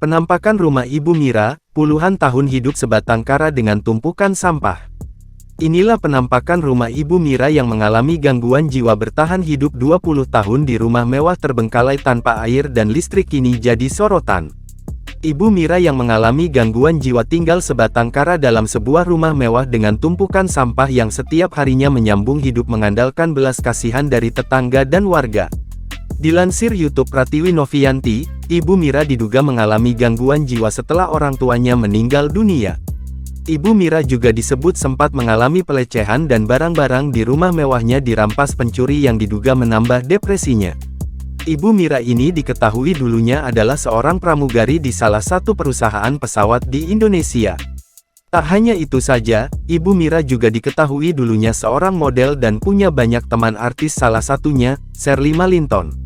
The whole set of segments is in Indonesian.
Penampakan rumah Ibu Mira, puluhan tahun hidup sebatang kara dengan tumpukan sampah. Inilah penampakan rumah Ibu Mira yang mengalami gangguan jiwa bertahan hidup 20 tahun di rumah mewah terbengkalai tanpa air dan listrik kini jadi sorotan. Ibu Mira yang mengalami gangguan jiwa tinggal sebatang kara dalam sebuah rumah mewah dengan tumpukan sampah yang setiap harinya menyambung hidup mengandalkan belas kasihan dari tetangga dan warga. Dilansir YouTube Pratiwi Novianti, Ibu Mira diduga mengalami gangguan jiwa setelah orang tuanya meninggal dunia. Ibu Mira juga disebut sempat mengalami pelecehan dan barang-barang di rumah mewahnya dirampas pencuri yang diduga menambah depresinya. Ibu Mira ini diketahui dulunya adalah seorang pramugari di salah satu perusahaan pesawat di Indonesia. Tak hanya itu saja, Ibu Mira juga diketahui dulunya seorang model dan punya banyak teman artis, salah satunya, Sherly Malinton.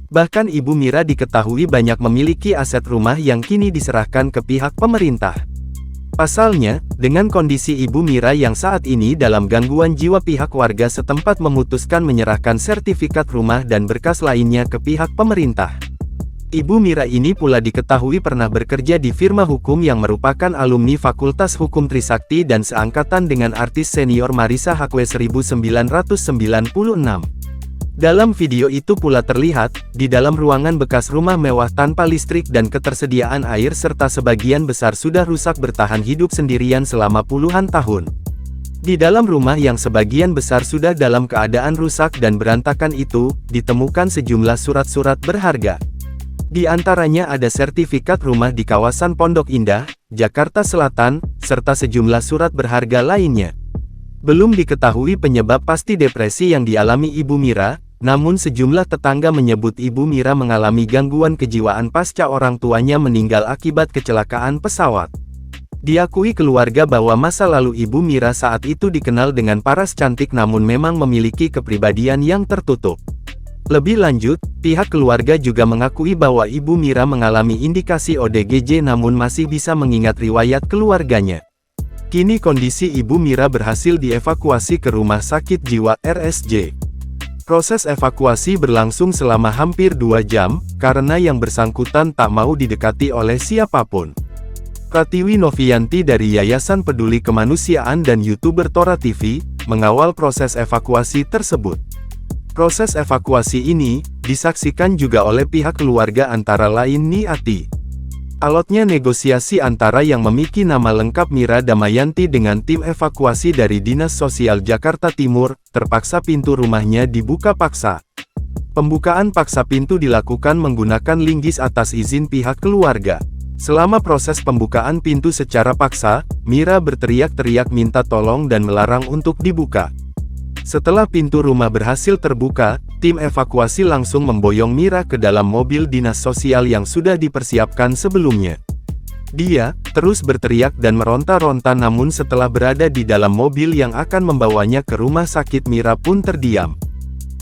Bahkan Ibu Mira diketahui banyak memiliki aset rumah yang kini diserahkan ke pihak pemerintah. Pasalnya, dengan kondisi Ibu Mira yang saat ini dalam gangguan jiwa, pihak warga setempat memutuskan menyerahkan sertifikat rumah dan berkas lainnya ke pihak pemerintah. Ibu Mira ini pula diketahui pernah bekerja di firma hukum yang merupakan alumni Fakultas Hukum Trisakti dan seangkatan dengan artis senior Marissa Haque 1996. Dalam video itu pula terlihat, di dalam ruangan bekas rumah mewah tanpa listrik dan ketersediaan air serta sebagian besar sudah rusak bertahan hidup sendirian selama puluhan tahun. Di dalam rumah yang sebagian besar sudah dalam keadaan rusak dan berantakan itu, ditemukan sejumlah surat-surat berharga. Di antaranya ada sertifikat rumah di kawasan Pondok Indah, Jakarta Selatan, serta sejumlah surat berharga lainnya. Belum diketahui penyebab pasti depresi yang dialami Ibu Mira. Namun sejumlah tetangga menyebut Ibu Mira mengalami gangguan kejiwaan pasca orang tuanya meninggal akibat kecelakaan pesawat. Diakui keluarga bahwa masa lalu Ibu Mira saat itu dikenal dengan paras cantik namun memang memiliki kepribadian yang tertutup. Lebih lanjut, pihak keluarga juga mengakui bahwa Ibu Mira mengalami indikasi ODGJ namun masih bisa mengingat riwayat keluarganya. Kini kondisi Ibu Mira berhasil dievakuasi ke Rumah Sakit Jiwa RSJ. Proses evakuasi berlangsung selama hampir 2 jam, karena yang bersangkutan tak mau didekati oleh siapapun. Pratiwi Novianti dari Yayasan Peduli Kemanusiaan dan YouTuber Tora TV, mengawal proses evakuasi tersebut. Proses evakuasi ini, disaksikan juga oleh pihak keluarga antara lain Niati. Alotnya negosiasi antara yang memiliki nama lengkap Mira Damayanti dengan tim evakuasi dari Dinas Sosial Jakarta Timur, terpaksa pintu rumahnya dibuka paksa. Pembukaan paksa pintu dilakukan menggunakan linggis atas izin pihak keluarga. Selama proses pembukaan pintu secara paksa, Mira berteriak-teriak minta tolong dan melarang untuk dibuka. Setelah pintu rumah berhasil terbuka, tim evakuasi langsung memboyong Mira ke dalam mobil dinas sosial yang sudah dipersiapkan sebelumnya. Dia terus berteriak dan meronta-ronta namun setelah berada di dalam mobil yang akan membawanya ke rumah sakit, Mira pun terdiam.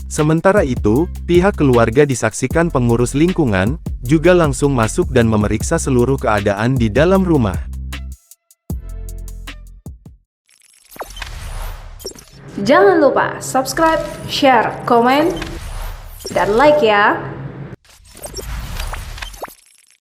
Sementara itu, pihak keluarga disaksikan pengurus lingkungan, juga langsung masuk dan memeriksa seluruh keadaan di dalam rumah. Jangan lupa subscribe, share, komen, dan like ya!